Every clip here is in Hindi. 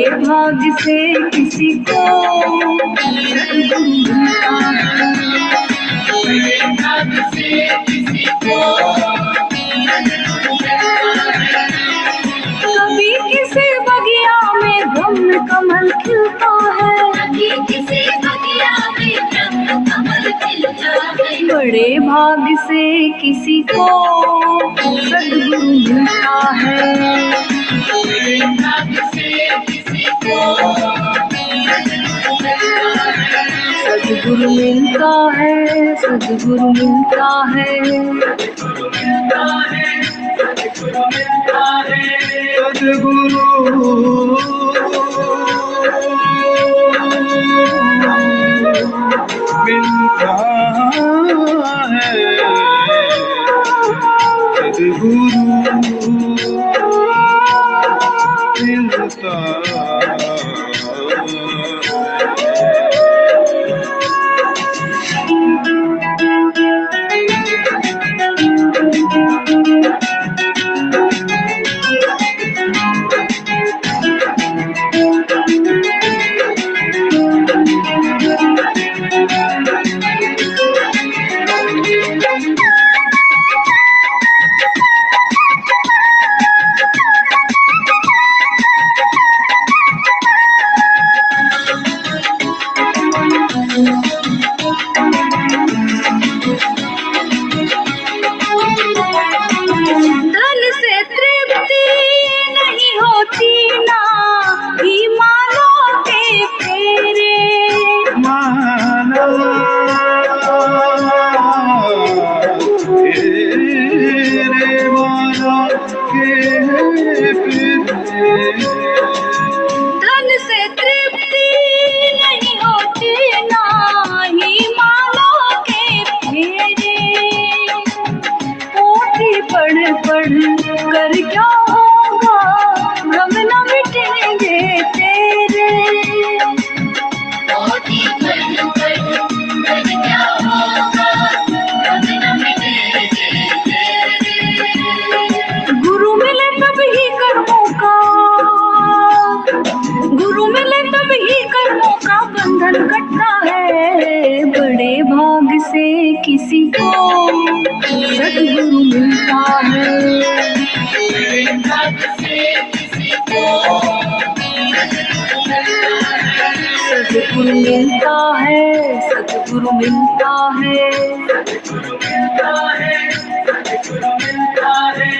बड़े भाग से किसी को सद्गुरु मिलता है। बड़े भाग से किसी को सद्गुरु मिलता है। कभी किसी बगिया में ब्रह्म कमल खिलता है, कभी किसी बगिया में ब्रह्म कमल खिलता है। बड़े भाग से किसी को सद्गुरु मिलता है। बड़े भाग से किसी को सद्गुरु मिलता है। सद्गुरु मिलता है, सद्गुरु मिलता है, सद्गुरु मिलता है, सद्गुरु मिलता है। सद्गुरु मिलता कर क्या होगा, भ्रम न मिटेंगे तेरे। कर क्या होगा, भ्रम न मिटेंगे तेरे। गुरु मिले तब ही कर्मों का, गुरु मिले तब ही कर्मों का बंधन कटता है। बड़े भाग से किसी को सद्गुरु मिलता है। सद्गुरु मिलता है, सद्गुरु मिलता है, सद्गुरु मिलता है, सद्गुरु मिलता है।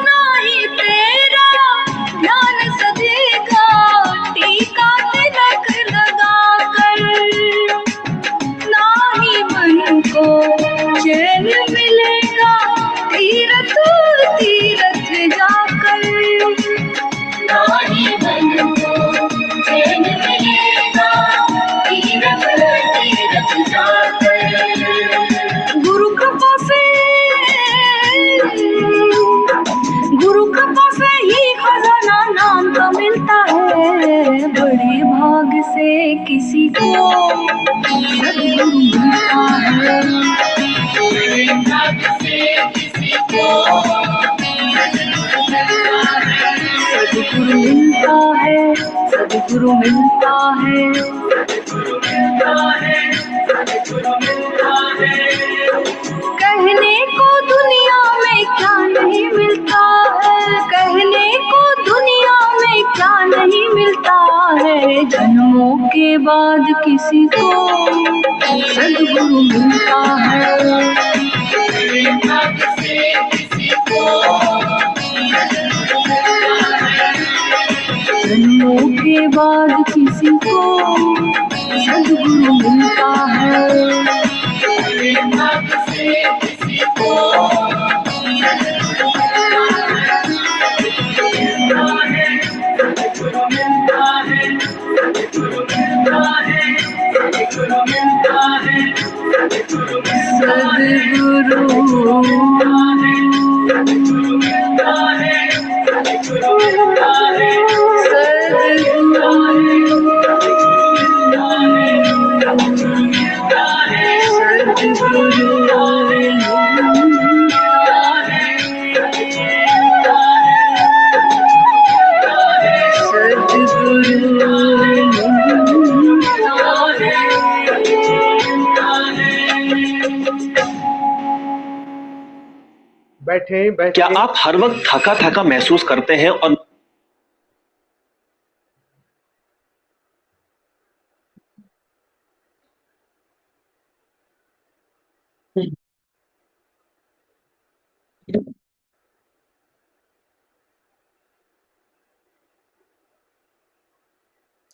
नहीं तेरा ध्यान सदेगा, टीका तिलक लगा कर। नहीं मन को चैन मिलेगा, तीरथ तीरथ जाकर। नहीं मन को चैन मिलेगा, तीरथ तीरथ जाकर। गुरु कृपा से, गुरु कृपा से ही खजाना नाम का मिलता है। बड़े भाग से किसी को सद्गुरु मिलता है। बड़े भाग से किसी को सद्गुरु मिलता है। सद्गुरु मिलता है, सद्गुरु मिलता है, सद्गुरु मिलता है। कहने को दुनिया में क्या नहीं मिलता है, कहने को दुनिया में क्या नहीं मिलता है। जन्मों के बाद किसी को सद्गुरु मिलता है। किसी को जन्मों के बाद किसी को सद्गुरु मिलता है। किसी को सद्गुरु मिलता है, सद्गुरु मिलता है, सद्गुरु मिलता है, सद्गुरु मिलता है, सद्गुरु मिलता है, बैठे बैठे। क्या आप हर वक्त थका थका महसूस करते हैं और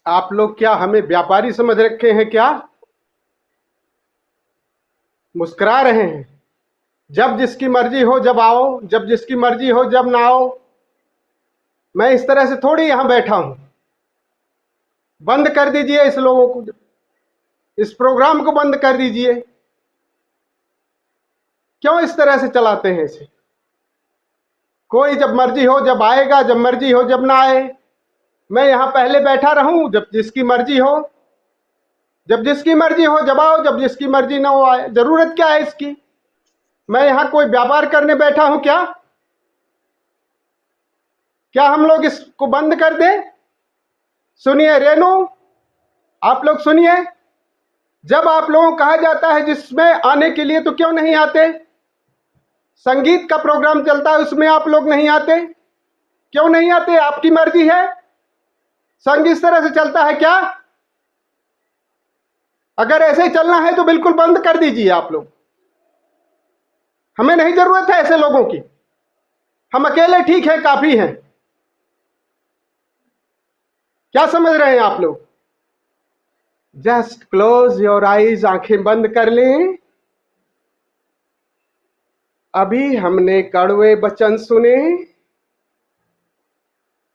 आप लोग क्या हमें व्यापारी समझ रखे हैं क्या? मुस्कुरा रहे हैं। जब जिसकी मर्जी हो जब आओ, जब जिसकी मर्जी हो जब ना आओ। मैं इस तरह से थोड़ी यहां बैठा हूं। बंद कर दीजिए इस लोगों को, इस प्रोग्राम को बंद कर दीजिए। क्यों इस तरह से चलाते हैं इसे? कोई जब मर्जी हो जब आएगा, जब मर्जी हो जब ना आए। मैं यहां पहले बैठा रहूं, जब जिसकी मर्जी हो, जब जिसकी मर्जी हो जब आओ, जब जिसकी मर्जी ना हो आए। जरूरत क्या है इसकी? मैं यहां कोई व्यापार करने बैठा हूं क्या? क्या हम लोग इसको बंद कर दें? सुनिए रेनू, आप लोग सुनिए। जब आप लोगों को कहा जाता है जिसमें आने के लिए तो क्यों नहीं आते? संगीत का प्रोग्राम चलता है उसमें आप लोग नहीं आते, क्यों नहीं आते? आपकी मर्जी है। संग इस तरह से चलता है क्या? अगर ऐसे चलना है तो बिल्कुल बंद कर दीजिए आप लोग। हमें नहीं जरूरत है ऐसे लोगों की। हम अकेले ठीक है, काफी हैं। क्या समझ रहे हैं आप लोग? जस्ट क्लोज योर आईज, आंखें बंद कर लें। अभी हमने कड़वे वचन सुने,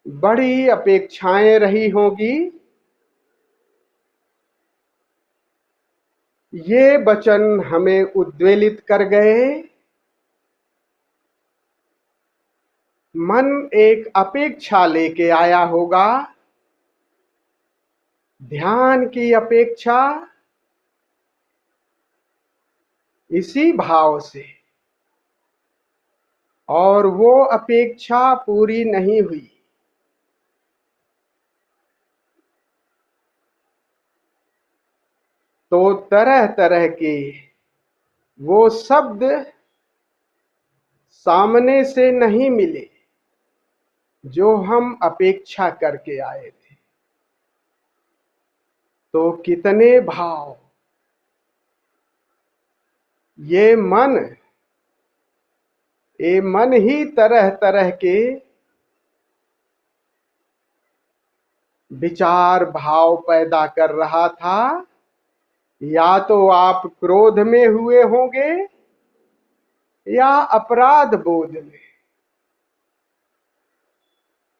बड़ी अपेक्षाएं रही होंगी। ये वचन हमें उद्वेलित कर गए। मन एक अपेक्षा लेके आया होगा, ध्यान की अपेक्षा। इसी भाव से, और वो अपेक्षा पूरी नहीं हुई। तो तरह तरह के वो शब्द सामने से नहीं मिले जो हम अपेक्षा करके आए थे। तो कितने भाव ये मन ही तरह तरह के विचार भाव पैदा कर रहा था। या तो आप क्रोध में हुए होंगे या अपराध बोध में।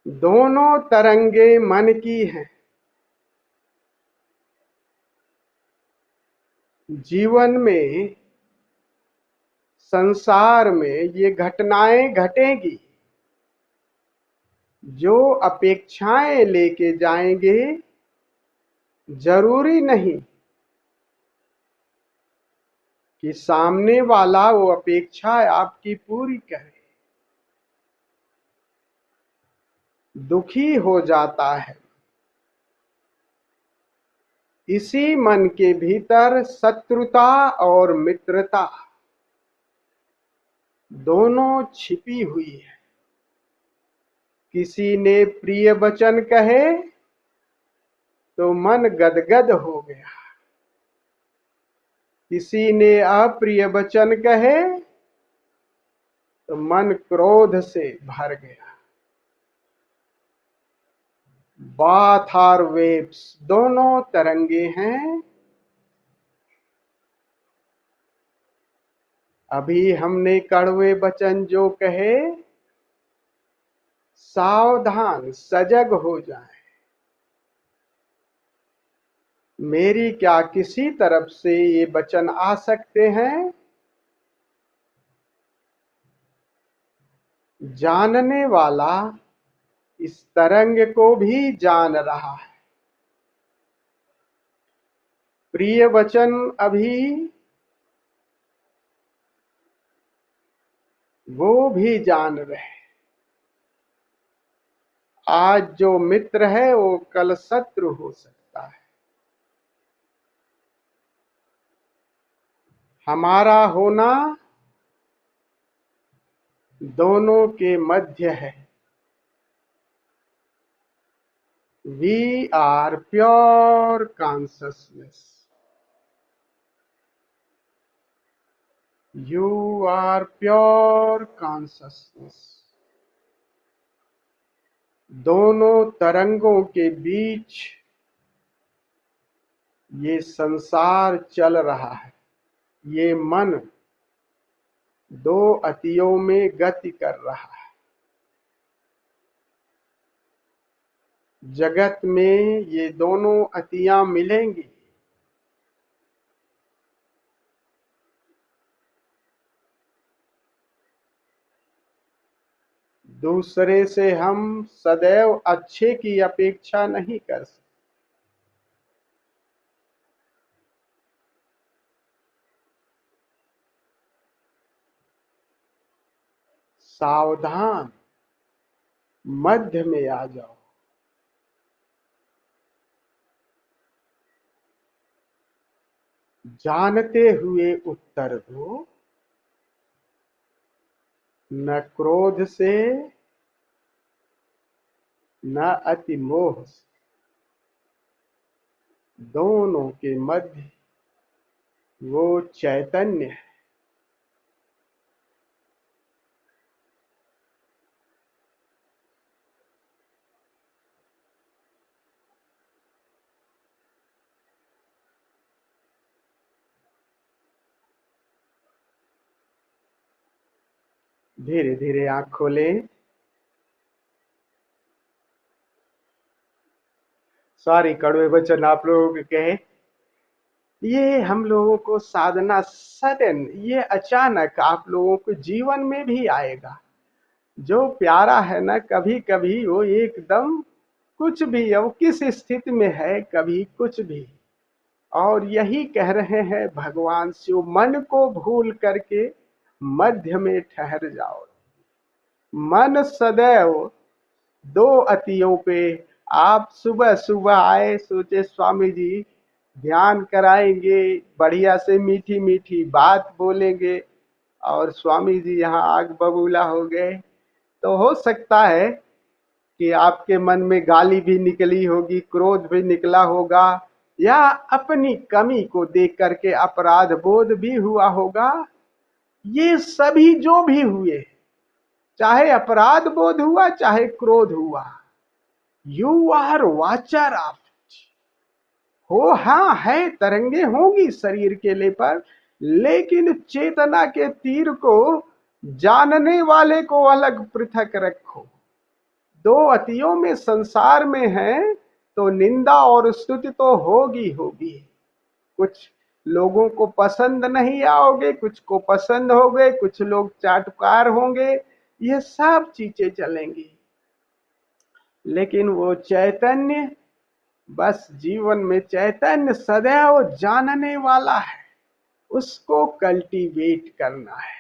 दोनों तरंगे मन की हैं। जीवन में, संसार में ये घटनाएं घटेंगी। जो अपेक्षाएं लेके जाएंगे, जरूरी नहीं कि सामने वाला वो अपेक्षा आपकी पूरी करे। दुखी हो जाता है। इसी मन के भीतर शत्रुता और मित्रता दोनों छिपी हुई है। किसी ने प्रिय वचन कहे तो मन गदगद हो गया, किसी ने अप्रिय वचन कहे तो मन क्रोध से भर गया। बाथ और वेव्स दोनों तरंगे हैं। अभी हमने कड़वे वचन जो कहे, सावधान सजग हो जाए। मेरी क्या किसी तरफ से ये वचन आ सकते हैं? जानने वाला इस तरंग को भी जान रहा है। प्रिय वचन अभी वो भी जान रहे। आज जो मित्र है वो कल शत्रु हो सकता है। हमारा होना दोनों के मध्य है। We are pure consciousness. You are pure consciousness. दोनों तरंगों के बीच ये संसार चल रहा है। ये मन दो अतियों में गति कर रहा है। जगत में ये दोनों अतियां मिलेंगी। दूसरे से हम सदैव अच्छे की अपेक्षा नहीं कर सकते। सावधान, मध्य में आ जाओ। जानते हुए उत्तर दो, न क्रोध से न अति मोह से। दोनों के मध्य वो चैतन्य है। धीरे धीरे आंख खोलें। सारी कड़वे वचन आप लोगों के कहे, ये हम लोगों को साधना सडन, ये अचानक आप लोगों को जीवन में भी आएगा। जो प्यारा है ना, कभी कभी वो एकदम कुछ भी, अब किस स्थिति में है, कभी कुछ भी। और यही कह रहे हैं भगवान शिव, मन को भूल करके मध्य में ठहर जाओ। मन सदैव दो अतियों पे। आप सुबह सुबह आए, सोचे स्वामी जी ध्यान कराएंगे, बढ़िया से मीठी मीठी बात बोलेंगे, और स्वामी जी यहाँ आग बबूला हो गए। तो हो सकता है कि आपके मन में गाली भी निकली होगी, क्रोध भी निकला होगा, या अपनी कमी को देख करके अपराध बोध भी हुआ होगा। ये सभी जो भी हुए, चाहे अपराध बोध हुआ चाहे क्रोध हुआ, यू आर वाचर ऑफ हो। हाँ है, तरंगे होंगी शरीर के लिए पर, लेकिन चेतना के तीर को जानने वाले को अलग पृथक रखो। दो अतियों में संसार में है तो निंदा और स्तुति तो होगी होगी। कुछ लोगों को पसंद नहीं आओगे, कुछ को पसंद होगे, कुछ लोग चाटुकार होंगे, ये सब चीजें चलेंगी। लेकिन वो चैतन्य, बस जीवन में चैतन्य सदैव जानने वाला है, उसको कल्टीवेट करना है।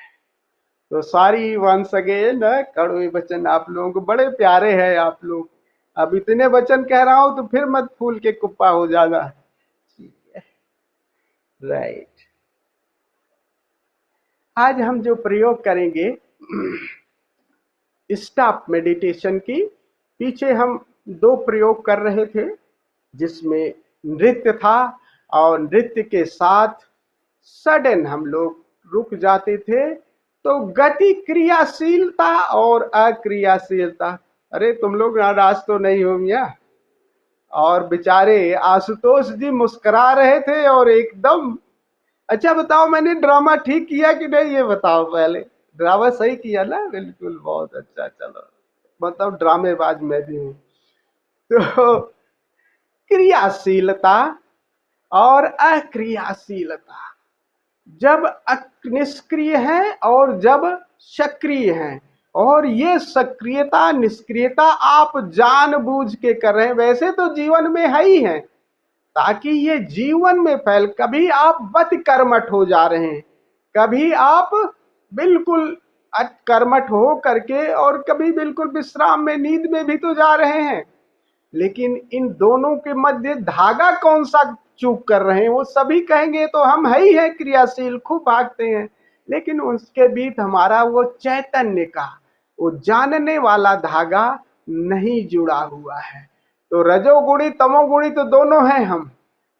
तो सारी वंस अगेन कड़वे वचन आप लोगों को बड़े प्यारे हैं। आप लोग अब इतने वचन कह रहा हूं तो फिर मत फूल के कुप्पा हो जाना। ठीक है, राइट। आज हम जो प्रयोग करेंगे स्टॉप मेडिटेशन की, पीछे हम दो प्रयोग कर रहे थे जिसमें नृत्य था, और नृत्य के साथ सडन हम लोग रुक जाते थे। तो गति, क्रियाशीलता और अक्रियाशीलता। अरे तुम लोग नाराज तो नहीं हो मियां? और बेचारे आशुतोष जी मुस्कुरा रहे थे और एकदम, अच्छा बताओ मैंने ड्रामा ठीक किया कि नहीं, ये बताओ पहले। ड्रामा सही किया ना? बिल्कुल, बहुत अच्छा। चलो बताओ, ड्रामेबाज मैं भी हूँ। तो क्रियाशीलता और अक्रियाशीलता, जब निष्क्रिय है और जब सक्रिय है, और ये सक्रियता निष्क्रियता आप जानबूझ के कर रहे हैं, वैसे तो जीवन में है ही है, ताकि ये जीवन में फैल। कभी आप बत कर्मठ हो जा रहे हैं, कभी आप बिल्कुल कर्मठ हो करके, और कभी बिल्कुल विश्राम में, नींद में भी तो जा रहे हैं। लेकिन इन दोनों के मध्य धागा कौन सा चूक कर रहे हैं? वो सभी कहेंगे तो हम है ही है क्रियाशील, खूब भागते हैं, लेकिन उसके बीच हमारा वो चैतन्य का, वो जानने वाला धागा नहीं जुड़ा हुआ है। तो रजोगुणी तमोगुणी तो दोनों हैं हम,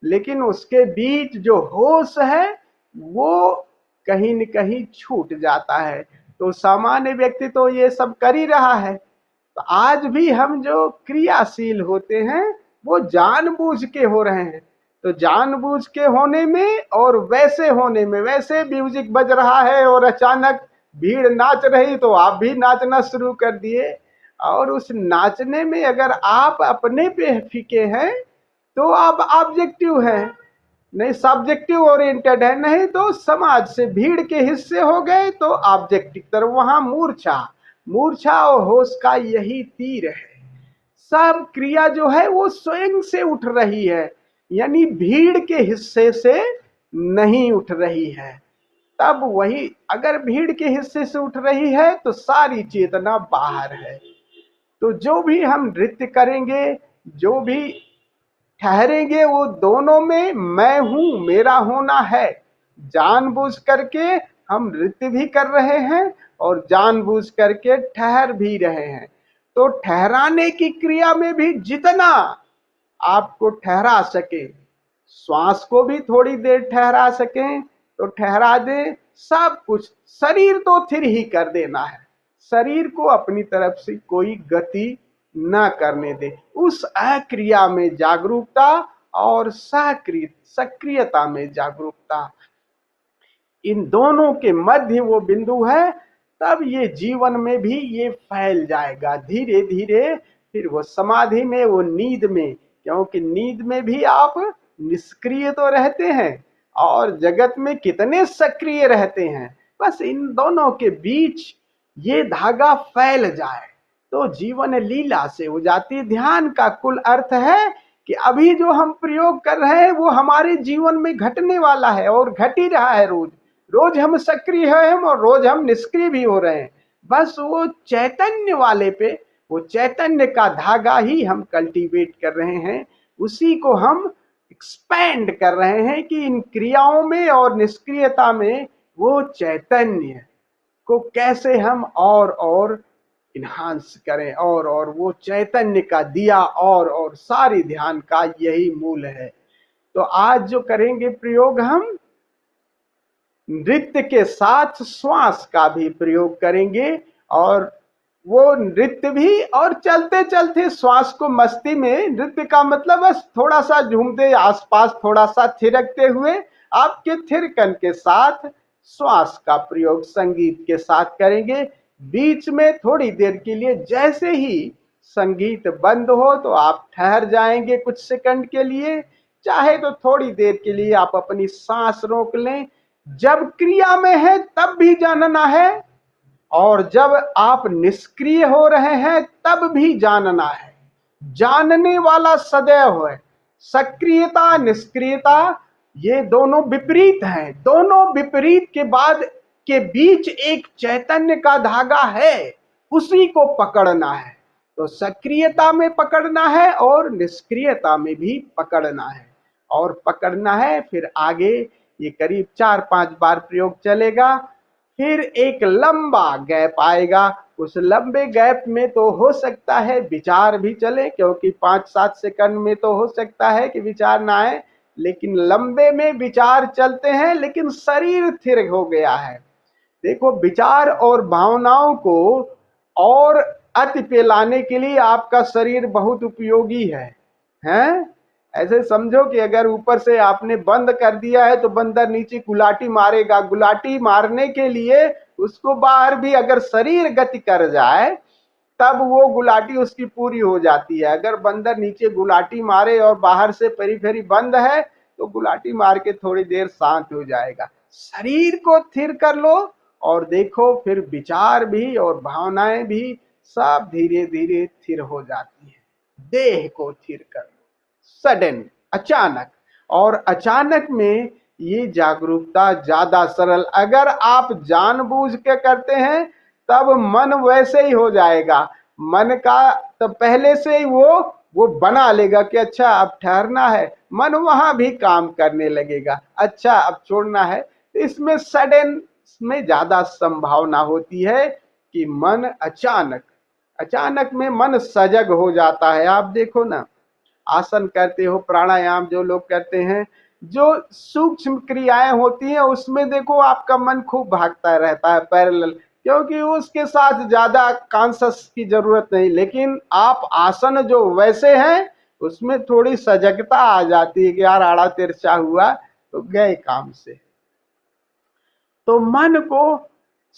लेकिन उसके बीच जो होश है वो कहीं न कहीं छूट जाता है। तो सामान्य व्यक्ति तो ये सब कर ही रहा है। तो आज भी हम जो क्रियाशील होते हैं वो जानबूझ के हो रहे हैं। तो जानबूझ के होने में और वैसे होने में, वैसे म्यूजिक बज रहा है और अचानक भीड़ नाच रही तो आप भी नाचना शुरू कर दिए, और उस नाचने में अगर आप अपने पे फीके हैं तो आप ऑब्जेक्टिव हैं, नहीं सब्जेक्टिव ओरिएंटेड है, नहीं तो समाज से भीड़ के हिस्से हो गए तो ऑब्जेक्टिव तरफ। वहां मूर्छा और होश का यही तीर है। सब क्रिया जो है वो स्वयं से उठ रही है, यानी भीड़ के हिस्से से नहीं उठ रही है। तब वही, अगर भीड़ के हिस्से से उठ रही है तो सारी चेतना बाहर है। तो जो भी हम नृत्य करेंगे, जो भी ठहरेंगे, वो दोनों में मैं हूं, मेरा होना है। जानबूझ करके हम नृत्य भी कर रहे हैं और जानबूझ करके ठहर भी रहे हैं। तो ठहराने की क्रिया में भी जितना आपको ठहरा सके, श्वास को भी थोड़ी देर ठहरा सकें तो ठहरा दे। सब कुछ शरीर तो स्थिर ही कर देना है, शरीर को अपनी तरफ से कोई गति न करने दे। उस अक्रिया में जागरूकता और सक्रियता में जागरूकता, इन दोनों के मध्य वो बिंदु है। तब ये जीवन में भी ये फैल जाएगा धीरे धीरे। फिर वो समाधि में, वो नींद में, क्योंकि नींद में भी आप निष्क्रिय तो रहते हैं और जगत में कितने सक्रिय रहते हैं। बस इन दोनों के बीच ये धागा फैल जाए तो जीवन लीला से हो जाती। ध्यान का कुल अर्थ है कि अभी जो हम प्रयोग कर रहे हैं वो हमारे जीवन में घटने वाला है और घट ही रहा है। रोज रोज हम सक्रिय हैं और रोज हम निष्क्रिय भी हो रहे हैं। बस वो चैतन्य वाले पे, वो चैतन्य का धागा ही हम कल्टीवेट कर रहे हैं, उसी को हम एक्सपैंड कर रहे हैं कि इन क्रियाओं में और निष्क्रियता में वो चैतन्य को कैसे हम और इन्हांस करें, और वो चैतन्य का दिया और सारी ध्यान का यही मूल है। तो आज जो करेंगे प्रयोग, हम नृत्य के साथ श्वास का भी प्रयोग करेंगे, और वो नृत्य भी, और चलते चलते श्वास को मस्ती में, नृत्य का मतलब बस थोड़ा सा झूमते आसपास, थोड़ा सा थिरकते हुए आपके थिरकन के साथ श्वास का प्रयोग संगीत के साथ करेंगे। बीच में थोड़ी देर के लिए जैसे ही संगीत बंद हो तो आप ठहर जाएंगे कुछ सेकंड के लिए, चाहे तो थोड़ी देर के लिए आप अपनी सांस रोक लें। जब क्रिया में है तब भी जानना है, और जब आप निष्क्रिय हो रहे हैं तब भी जानना है। जानने वाला सदैव है। सक्रियता निष्क्रियता ये दोनों विपरीत हैं। दोनों विपरीत के बाद के बीच एक चैतन्य का धागा है, उसी को पकड़ना है। तो सक्रियता में पकड़ना है और निष्क्रियता में भी पकड़ना है, और पकड़ना है। फिर आगे ये करीब 4-5 बार प्रयोग चलेगा। फिर एक लंबा गैप आएगा। उस लंबे गैप में तो हो सकता है विचार भी चले, क्योंकि 5-7 सेकंड में तो हो सकता है कि विचार ना आए, लेकिन लंबे में विचार चलते हैं, लेकिन शरीर स्थिर हो गया है। देखो, विचार और भावनाओं को और अति पे लाने के लिए आपका शरीर बहुत उपयोगी है। हैं। ऐसे समझो कि अगर ऊपर से आपने बंद कर दिया है तो बंदर नीचे गुलाटी मारेगा। गुलाटी मारने के लिए उसको बाहर भी अगर शरीर गति कर जाए तब वो गुलाटी उसकी पूरी हो जाती है। अगर बंदर नीचे गुलाटी मारे और बाहर से पेरीफेरी बंद है तो गुलाटी मार के थोड़ी देर शांत हो जाएगा। शरीर को स्थिर कर लो और देखो फिर विचार भी और भावनाएं भी सब धीरे धीरे स्थिर हो जाती है। देह को स्थिर कर लो, सडन, अचानक। और अचानक में ये जागरूकता ज्यादा सरल। अगर आप जानबूझ के करते हैं तब मन वैसे ही हो जाएगा। मन का तो पहले से ही वो बना लेगा कि अच्छा अब ठहरना है, मन वहां भी काम करने लगेगा। अच्छा अब छोड़ना है। इसमें सडन में ज्यादा संभावना होती है कि मन अचानक में मन सजग हो जाता है। आप देखो ना, आसन करते हो, प्राणायाम जो लोग करते हैं, जो सूक्ष्म क्रियाएं होती हैं उसमें देखो आपका मन खूब भागता रहता है पैरेलल, क्योंकि उसके साथ ज्यादा कॉन्शस की जरूरत नहीं। लेकिन आप आसन जो वैसे हैं उसमें थोड़ी सजगता आ जाती है कि यार आड़ा तिरछा हुआ तो गए काम से। तो मन को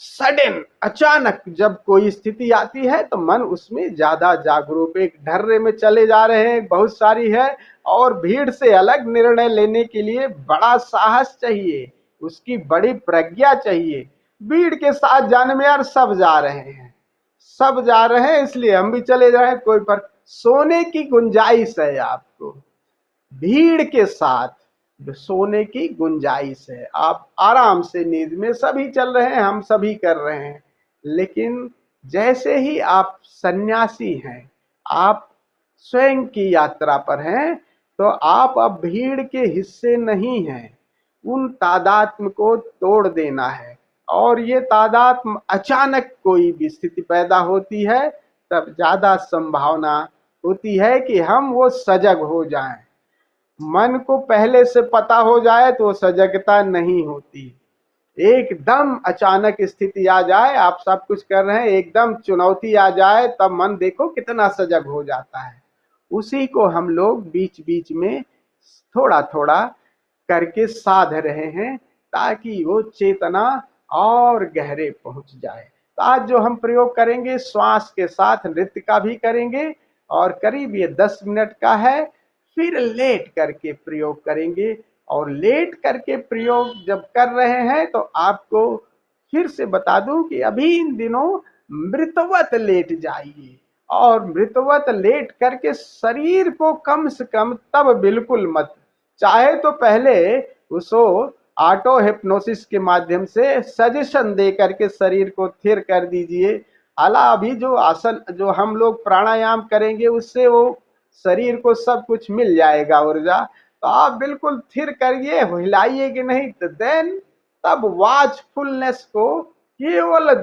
सडन, अचानक जब कोई स्थिति आती है तो मन उसमें ज्यादा जागरूक, एक ढर्रे में चले जा रहे हैं, बहुत सारी है और भीड़ से अलग निर्णय लेने के लिए बड़ा साहस चाहिए, उसकी बड़ी प्रज्ञा चाहिए। भीड़ के साथ जाने में यार सब जा रहे हैं इसलिए हम भी चले जाएं, कोई फर्क। सोने की गुंजाइश है आपको, भीड़ के साथ सोने की गुंजाइश है। आप आराम से नींद में, सभी चल रहे हैं, हम सभी कर रहे हैं। लेकिन जैसे ही आप सन्यासी हैं, आप स्वयं की यात्रा पर हैं, तो आप अब भीड़ के हिस्से नहीं हैं। उन तादात्म्य को तोड़ देना है। और ये तादात्म्य अचानक कोई भी स्थिति पैदा होती है तब ज्यादा संभावना होती है कि हम वो सजग हो जाएं। मन को पहले से पता हो जाए तो सजगता नहीं होती। एकदम अचानक स्थिति आ जाए, आप सब कुछ कर रहे हैं, एकदम चुनौती आ जाए तब मन देखो कितना सजग हो जाता है। उसी को हम लोग बीच बीच में थोड़ा थोड़ा करके साध रहे हैं ताकि वो चेतना और गहरे पहुंच जाए। तो आज जो हम प्रयोग करेंगे श्वास के साथ नृत्य का भी करेंगे और करीब ये 10 मिनट का है। फिर लेट करके प्रयोग करेंगे और लेट करके प्रयोग जब कर रहे हैं तो आपको फिर से बता दूं कि अभी इन दिनों मृतवत लेट जाइए और मृतवत लेट करके शरीर को कम से कम तब बिल्कुल मत, चाहे तो पहले उसको ऑटो हिप्नोसिस के माध्यम से सजेशन दे करके शरीर को स्थिर कर दीजिए। हालांकि अभी जो आसन जो हम लोग प्राणायाम करेंगे उससे वो शरीर को सब कुछ मिल जाएगा ऊर्जा, तो आप बिल्कुल स्थिर करिए, हिलाइए कि नहीं। तो देन तब वॉचफुलनेस को केवल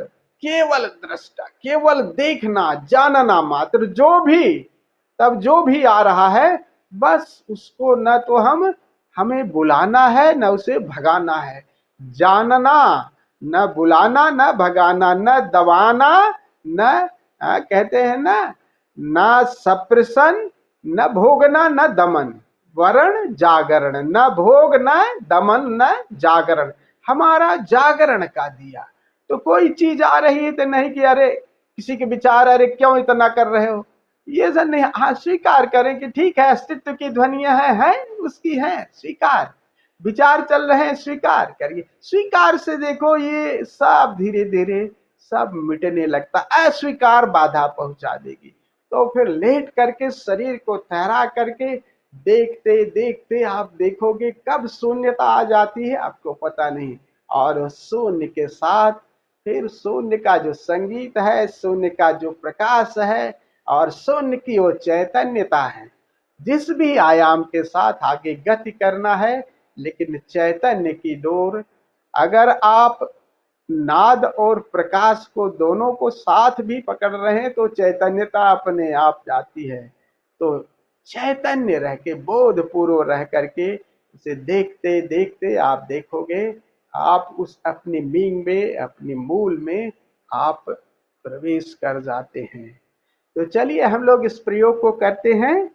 केवल दृष्टा, केवल देखना, जानना मात्र, जो भी आ रहा है बस उसको न तो हमें बुलाना है न उसे भगाना है। जानना, न बुलाना, न भगाना, न दबाना, न कहते हैं न सप्रेशन, न भोगना न दमन, वरण जागरण, न भोग न दमन न जागरण। हमारा जागरण का दिया। तो कोई चीज आ रही है तो नहीं कि अरे किसी के विचार, अरे क्यों इतना कर रहे हो, ये सब नहीं। हाँ, स्वीकार करें कि ठीक है, अस्तित्व की ध्वनियां हैं उसकी हैं, स्वीकार। विचार चल रहे हैं, स्वीकार करिए। स्वीकार से देखो ये सब धीरे धीरे सब मिटने लगता। अस्वीकार बाधा पहुंचा देगी। तो फिर लेट करके शरीर को ठहरा करके देखते देखते आप देखोगे कब शून्यता आ जाती है आपको पता नहीं। और शून्य के साथ फिर शून्य का जो संगीत है, शून्य का जो प्रकाश है और शून्य की वो चैतन्यता है। जिस भी आयाम के साथ आगे गति करना है, लेकिन चैतन्य की डोर, अगर आप नाद और प्रकाश को दोनों को साथ भी पकड़ रहे हैं तो चैतन्यता अपने आप जाती है। तो चैतन्य रह के, बोध पूर्व रह करके उसे देखते देखते आप देखोगे आप उस अपने बीइंग में, अपने मूल में आप प्रवेश कर जाते हैं। तो चलिए हम लोग इस प्रयोग को करते हैं।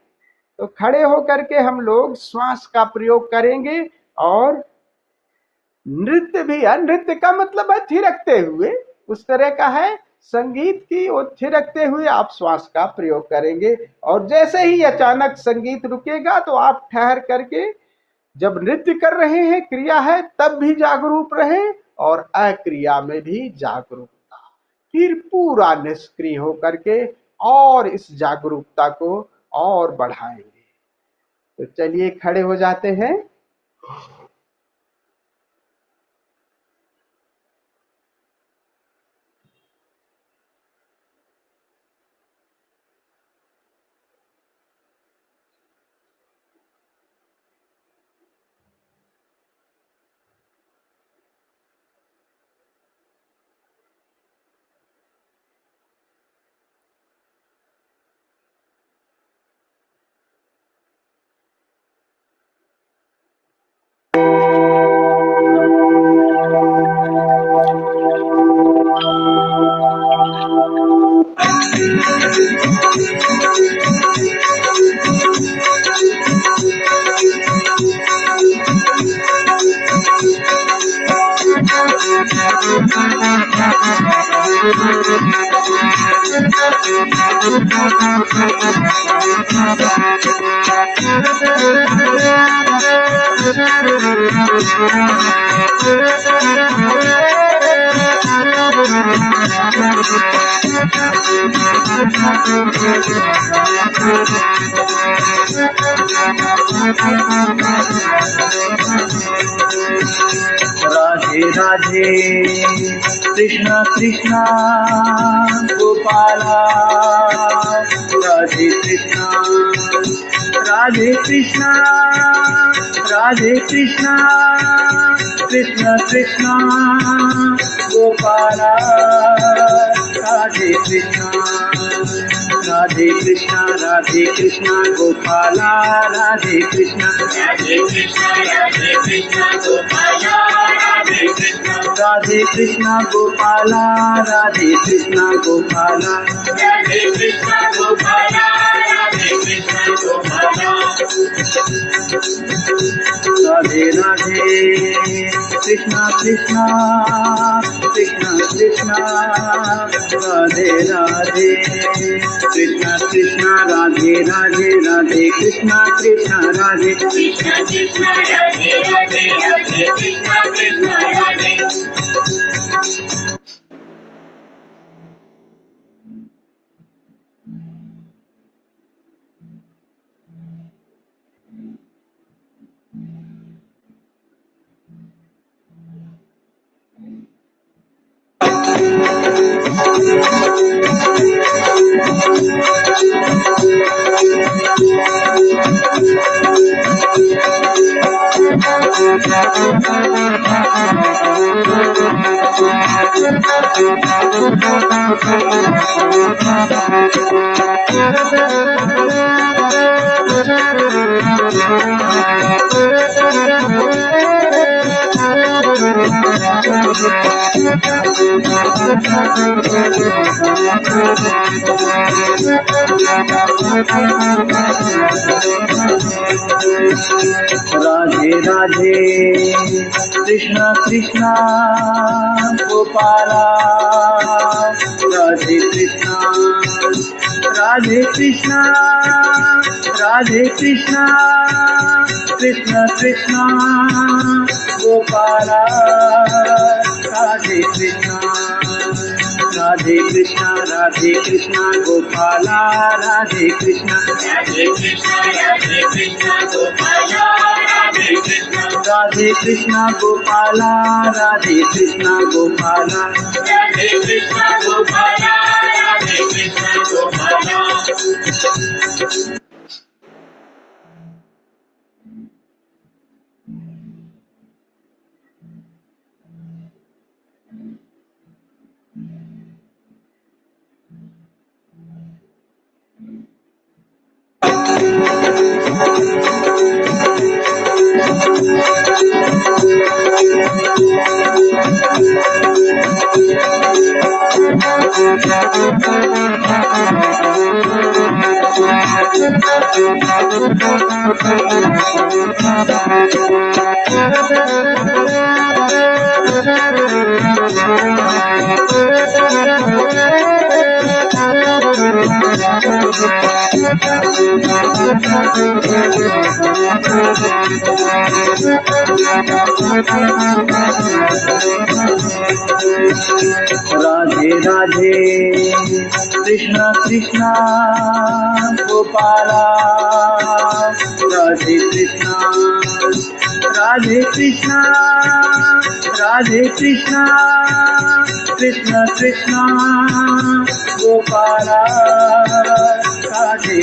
तो खड़े होकर के हम लोग श्वास का प्रयोग करेंगे और नृत्य भी है। नृत्य का मतलब है थिरकते हुए, उस तरह का है। संगीत की ओर थिरकते हुए आप श्वास का प्रयोग करेंगे और जैसे ही अचानक संगीत रुकेगा तो आप ठहर करके, जब नृत्य कर रहे हैं, क्रिया है, तब भी जागरूक रहें और अक्रिया में भी जागरूकता, फिर पूरा निष्क्रिय होकर के और इस जागरूकता को और बढ़ाएंगे। तो चलिए खड़े हो जाते हैं। Radhe Radhe Krishna Krishna Gopala, Radhe Krishna Radhe Krishna, Radhe Krishna Krishna Krishna Gopala, Radhe Krishna Radhe Krishna, Radhe Krishna Gopala, Radhe Krishna, Radhe Krishna, Radhe Krishna Gopala, Radhe Krishna, Radhe Krishna Gopala, Radhe Krishna Gopala, Radhe Krishna Gopala, Radhe Krishna Gopala, Radhe Radhe Krishna Krishna Krishna Krishna, Radhe Radhe Krishna Krishna, Radhe Radhe, Radhe Krishna Krishna Radhe, Krishna Krishna Radhe Radhe, Radhe Krishna Krishna Radhe. Radhe Radhe Krishna Krishna Gopala, Radhe Krishna, Radhe Krishna, Radhe Krishna Krishna Krishna Gopala, Radhe Krishna, Radhe Krishna, Radhe Krishna Gopala, Radhe Krishna, Radhe Krishna, Radhe Krishna Gopala, Radhe Krishna, Radhe Krishna Gopala, Radhe Krishna Gopala, Radhe Krishna Gopala, Radhe Krishna Gopala. Radhe Radhe Krishna Krishna Gopala Radhe Krishna Radhe Krishna Radhe Krishna Krishna Krishna Gopala Radhe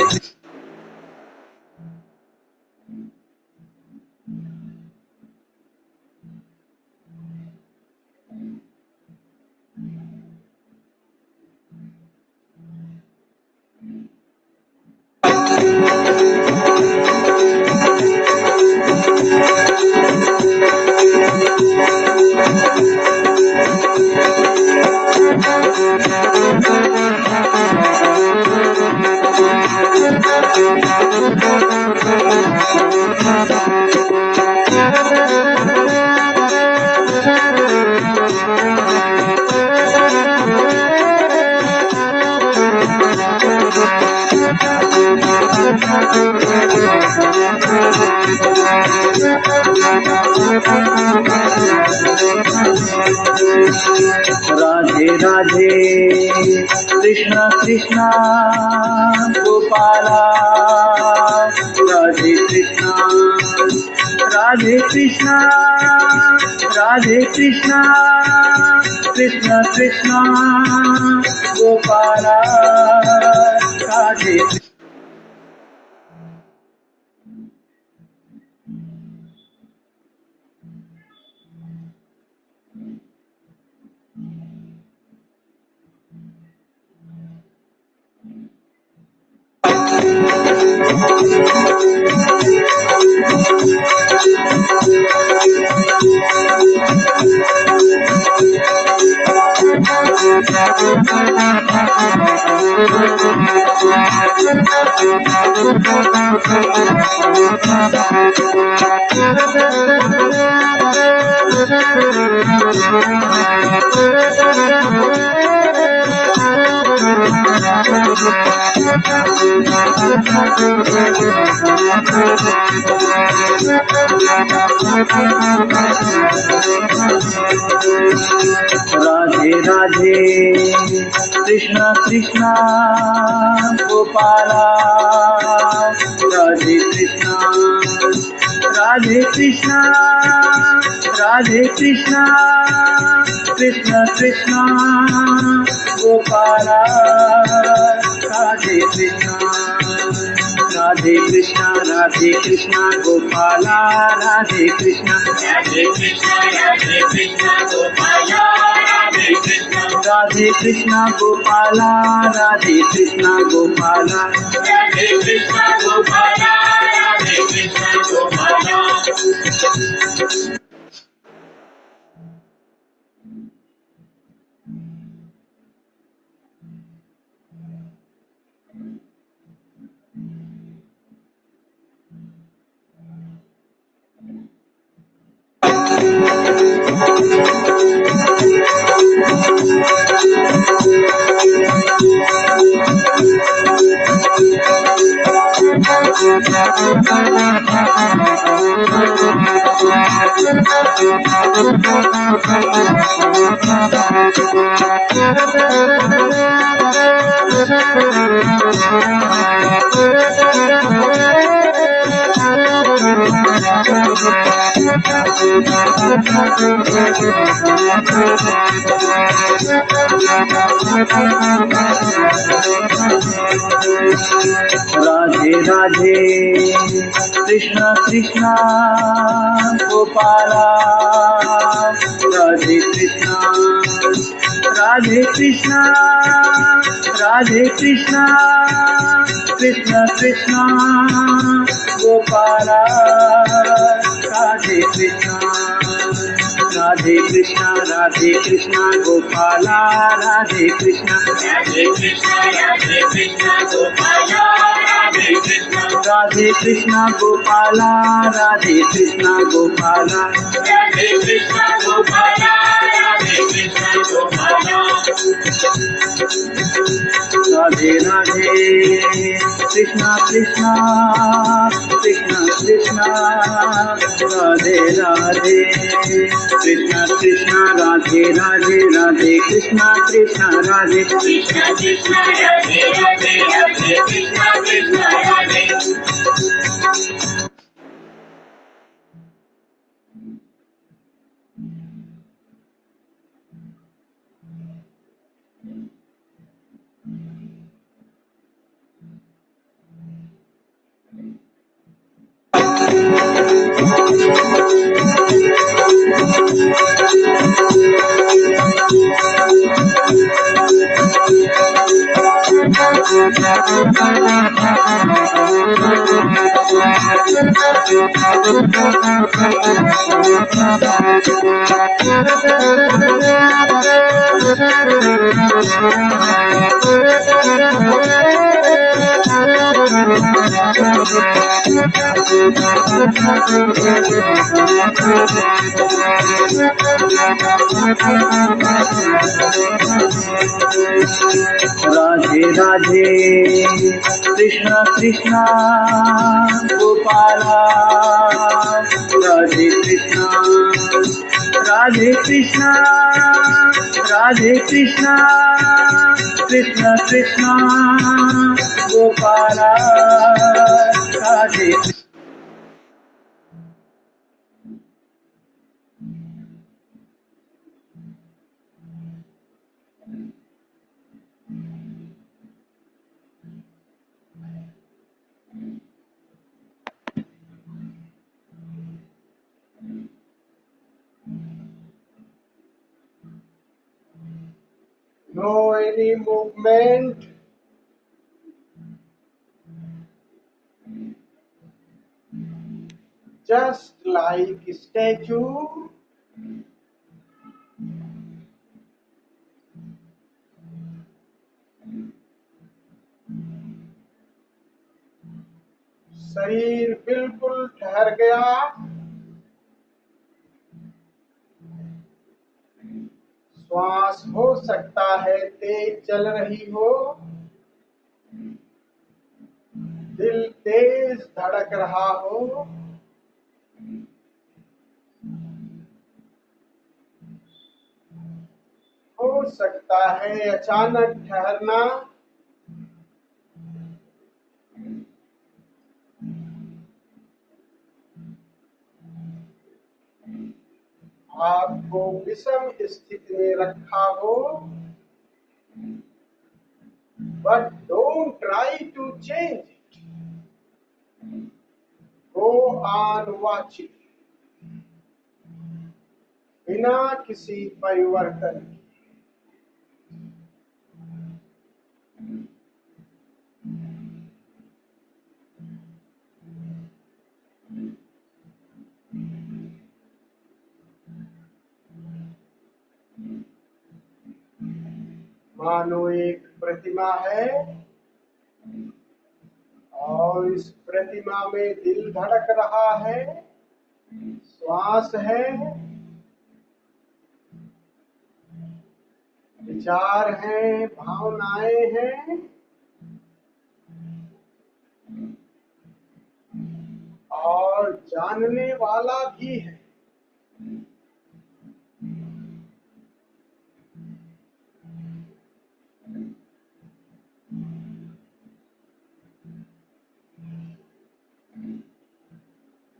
Radhe Radhe Krishna Krishna Gopala Radhe Krishna Radhe Krishna Radhe Krishna Krishna Krishna Gopala Radhe Radhe Radhe Krishna Krishna Gopala Radhe Krishna Radhe Krishna Radhe Krishna Krishna Krishna Gopala Radhe Krishna Radhe Krishna Gopala Radhe Krishna Gopala Radhe Krishna Gopala Radhe Krishna Gopala Radhe Radhe Krishna Krishna Gopala Radhe Krishna Radhe Krishna Radhe Krishna Krishna Krishna Gopala Radhe Krishna Radhe Krishna Gopala Radhe Krishna Gopala Radhe Krishna Gopala Radhe Krishna Gopala Radhe Radhe Krishna Krishna Radhe Radhe Krishna Krishna Radhe Radhe Radhe Krishna Krishna Radhe Radhe Radhe Krishna Krishna Gopala Radhe Krishna Krishna Krishna Gopala Radhe No any movement. Just like statue. शरीर बिल्कुल ठहर गया। श्वास हो सकता है तेज चल रही हो, दिल तेज धड़क रहा हो, सकता है अचानक ठहरना। आपको विषम स्थिति में रखा हो, but don't try to change it. Go on watching. बिना किसी परिवर्तन के। मानो एक प्रतिमा है और इस प्रतिमा में दिल धड़क रहा है, श्वास है, विचार हैं, भावनाएं हैं और जानने वाला भी है।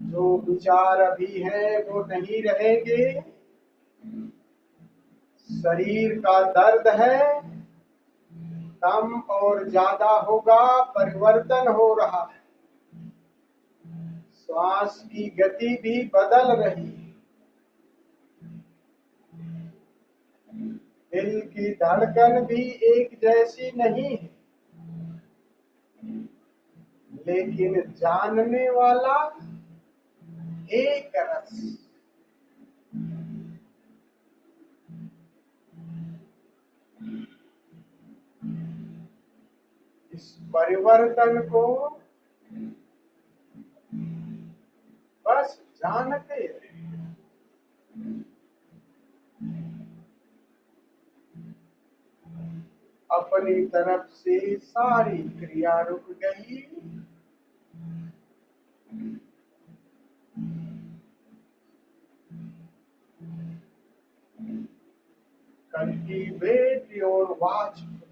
जो विचार अभी है वो नहीं रहेंगे। शरीर का दर्द है, कम और ज्यादा होगा, परिवर्तन हो रहा है। श्वास की गति भी बदल रही है। दिल की धड़कन भी एक जैसी नहीं है, लेकिन जानने वाला एक रस। इस परिवर्तन को बस जानते रहे। अपनी तरफ से सारी क्रिया रुक गई। Cultivate your watchfulness.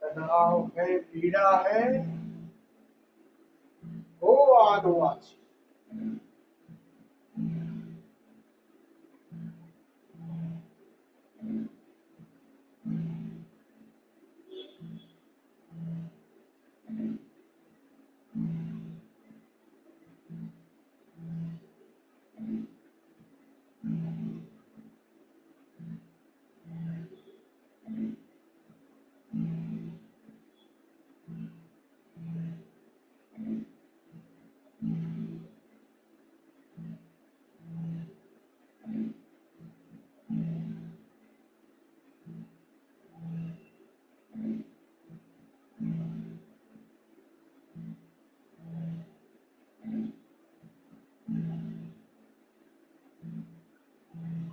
तनाव है, पीड़ा है, go on watch.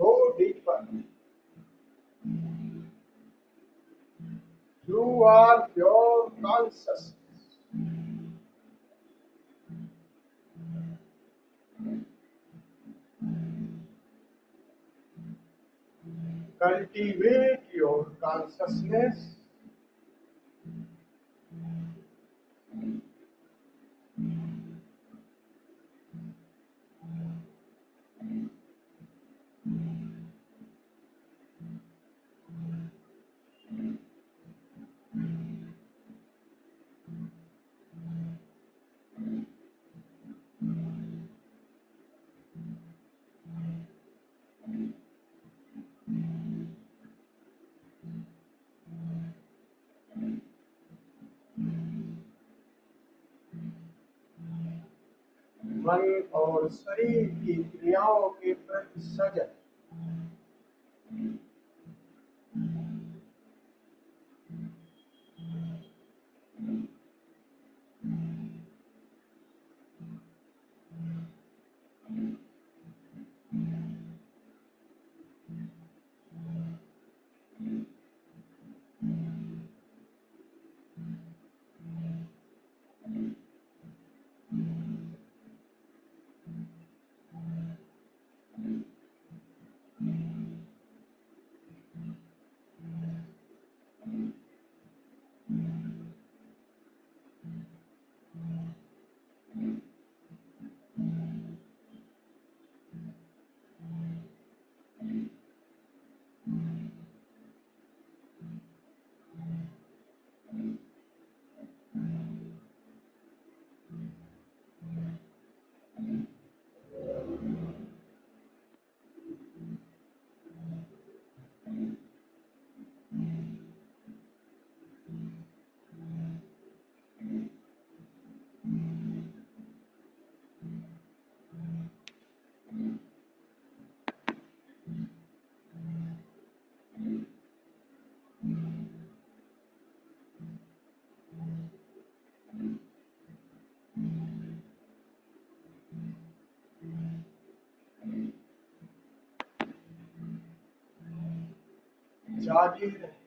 Go deeper. You are pure consciousness. Cultivate your consciousness. मन और शरीर की क्रियाओं के प्रति सजग। जागे रहे।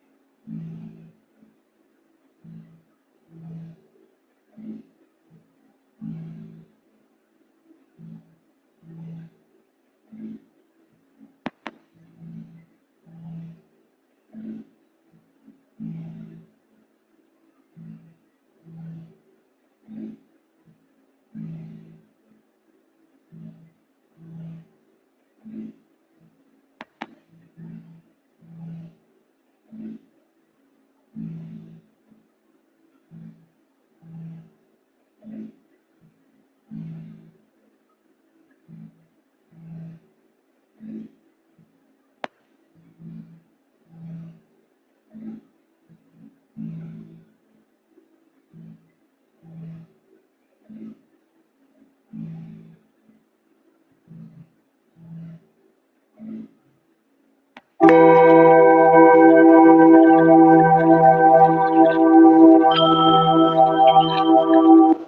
पूरे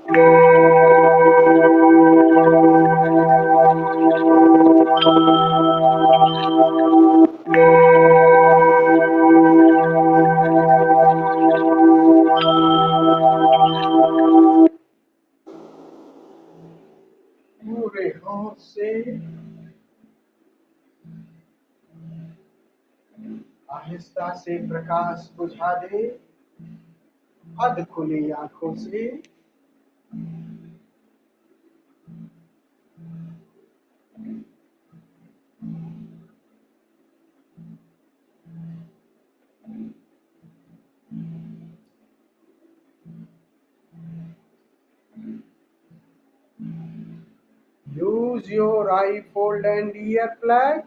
होश से आहिस्ता से प्रकाश बुझा दे, अध खुली आंखों से। Use your eye fold and ear plug.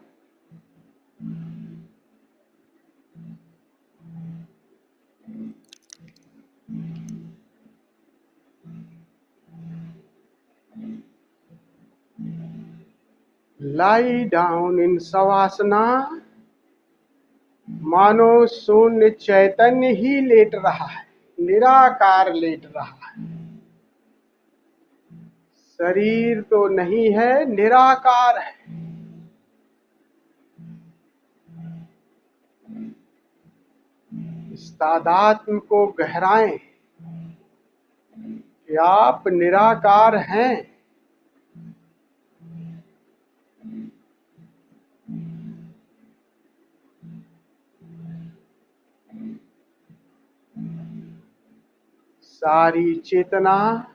Lie down in savasana, मानो शून्य चैतन्य ही लेट रहा है, निराकार लेट रहा है। शरीर तो नहीं है, निराकार है। इस तादात्म्य को गहराएं कि आप निराकार हैं। सारी चेतना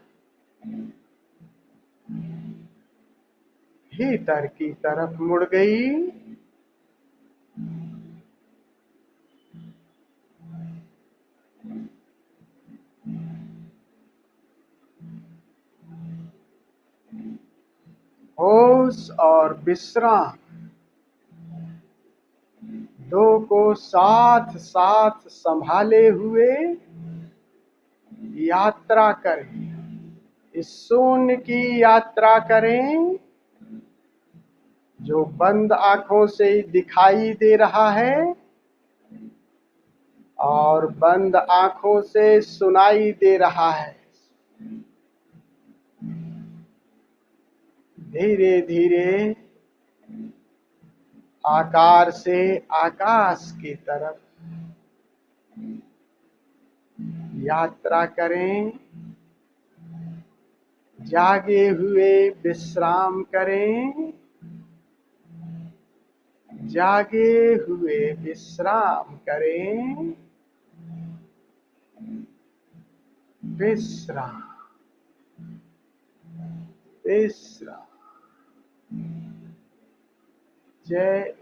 भीतर की तरफ मुड़ गई। होश और विश्राम दो को साथ साथ संभाले हुए यात्रा करें। इस शून्य की यात्रा करें जो बंद आंखों से दिखाई दे रहा है और बंद आंखों से सुनाई दे रहा है। धीरे धीरे आकार से आकाश की तरफ यात्रा करें। जागे हुए विश्राम करें। जागे हुए विश्राम करें। विश्राम विश्राम। जय